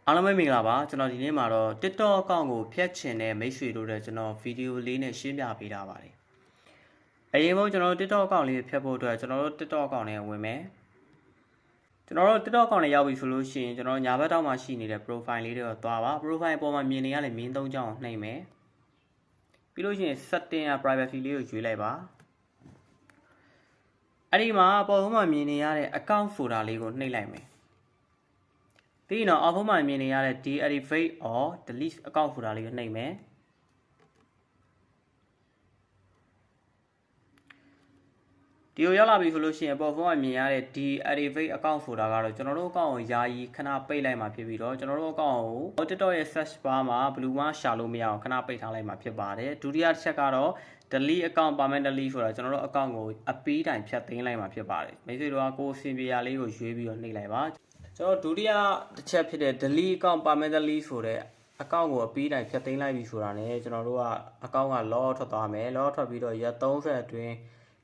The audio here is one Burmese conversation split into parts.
အားလုံးပဲမင်္ဂလာပါကျွန်တော်ဒီနေ့မှာတော့ TikTok အကောင့်ကိုဖျက်ချင်တဲ့မိတ်ဆွေတို့တဲ့ကျွန်တော်ဗီဒီယိုလေးနဲ့ရှင်းပြပေးထားပါတယ်အရင်ကကျွန်တော်တို့ TikTok အကောင့်လေးဖျက်ဖို့အတွက်ကျွန်တော်တို့ TikTok အကောင့်နဲ့ဝင်မယ်ကျွန်တော်တို့ TikTok အကောင့်နဲ့ရောက်ပြီဆိုလို့ရှိရင်ကျွန်တော်ညာဘက်တောက်မှာရှိနေတဲ့ profile လေးတွေကိုသွားပါ profile ပေါ်မှာမြင်နေရတဲ့မြင်းသုံးချောင်းကိုနှိပ်မယ်ပြီးလို့ရှိရင် setting ရ privacy လေးကိုရွေးလိုက်ပါအဲ့ဒီမှာပေါ်မှာမြင်နေရတဲ့ account folder လေးကိုနှိပ်လိုက်မယ်ပြီးတော့အောက်ဘက်မှာမြင်နေရတဲ့ deactivate or delete account folder လေးကိုနှိပ်မယ်ဒီကိုရောက်လာပြီဆိုလို့ရှိရင်ပေါ်ဖုန်းမှာမြင်ရတဲ့ deactivate account folder ကတော့ကျွန်တော်တို့အကောင့်ကိုယာယီခဏပိတ်လိုက်မှာဖြစ်ပြီးတော့ကျွန်တော်တို့အကောင့်ကို TikTok ရဲ့ search bar မှာ blue မှာရှာလို့မရအောင်ခဏပိတ်ထားလိုက်မှာဖြစ်ပါတယ်ဒုတိယတစ်ချက်ကတော့ delete account permanently ဆိုတာကျွန်တော်တို့အကောင့်ကိုအပီးတိုင်ဖြတ်သိမ်းလိုက်မှာဖြစ်ပါတယ်မိတ်ဆွေတို့ကကိုယ်စင်ပြရာလေးကိုရွေးပြီးတော့နှိပ်လိုက်ပါကျွန်တော်ဒုတိယတစ်ချက်ဖြစ်တဲ့ delete account permanently ဆိုတဲ့အကောင့်ကိုအပီးတိုင်ဖြတ်သိမ်းလိုက်ပြီဆိုတာ ਨੇ ကျွန်တော်တို့ကအကောင့်က log ထွက်သွားမယ် log ထွက်ပြီးတော့ရက်30အတွင်း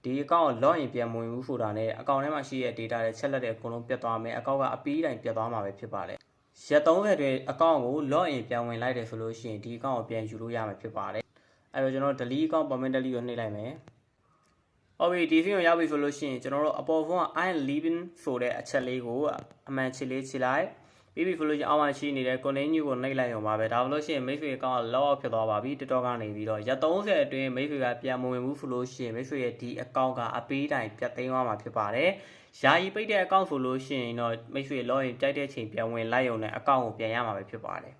ဒီအကောင့်ကို login ပြန်မဝင်ဘူးဆိုတာ ਨੇ အကောင့်ထဲမှာရှိတဲ့ data တွေချက်လက်တွေအကုန်လုံးပြတ်သွားမယ်အကောင့်ကအပီးတိုင်ပြတ်သွားမှာပဲဖြစ်ပါတယ်ရက်30အတွင်းအကောင့်ကို login ပြန်ဝင်လိုက်တယ်ဆိုလို့ရှိရင်ဒီအကောင့်ကိုပြန်ယူလို့ရမှာဖြစ်ပါတယ်အဲ့တော့ကျွန်တော် delete account permanently ကိုနှိပ်လိုက်မယ်ဟုတ်ပြီဒီစီကိုရောက်ပြီဆိုလို့ရှိရင်ကျွန်တော်တို့အပေါ်ဖုန်းက I am leaving ဆိုတဲ့အချက်လေးကိုအမှန်ချစ်လေးချစ်လိုက်ပြီးပြီဆိုလို့ရှိရင်အောက်မှာရှိနေတဲ့ continue ကိုနှိပ်လိုက်ရုံပါပဲဒါမှမဟုတ်ရှင်မိတ်ဆွေအကောင့်က log out ဖြစ်သွားပါပြီ TikTok ကနေပြီးတော့ရက်30အတွင်းမိတ်ဆွေကပြန်မဝင်ဘူးဆိုလို့ရှိရင်မိတ်ဆွေရဲ့ဒီအကောင့်ကအပေးတိုင်ပြတ်သိမ်းသွားမှာဖြစ်ပါတယ်ယာယီပိတ်တဲ့အကောင့်ဆိုလို့ရှိရင်တော့မိတ်ဆွေ login ကြိုက်တဲ့ချိန်ပြန်ဝင်လိုက်ရုံနဲ့အကောင့်ကိုပြန်ရမှာပဲဖြစ်ပါတယ်